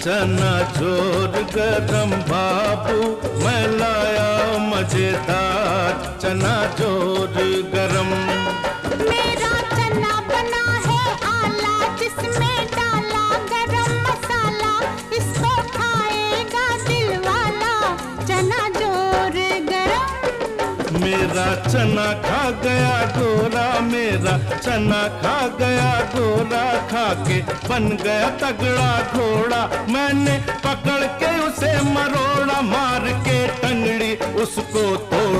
चना जोर गरम बाबू मैं लाया मजेदार चना जोर गरम। मेरा चना बना है आला जिसमें डाला गरम मसाला, इसको खाएगा दिल वाला चना जोर गरम। मेरा चना खा गया गोरा, मेरा चना खा गया गोरा, खा के बन गया तगड़ा घोड़ा, मैंने पकड़ के उसे मरोड़ा, मार के टंगड़ी उसको तोड़ा।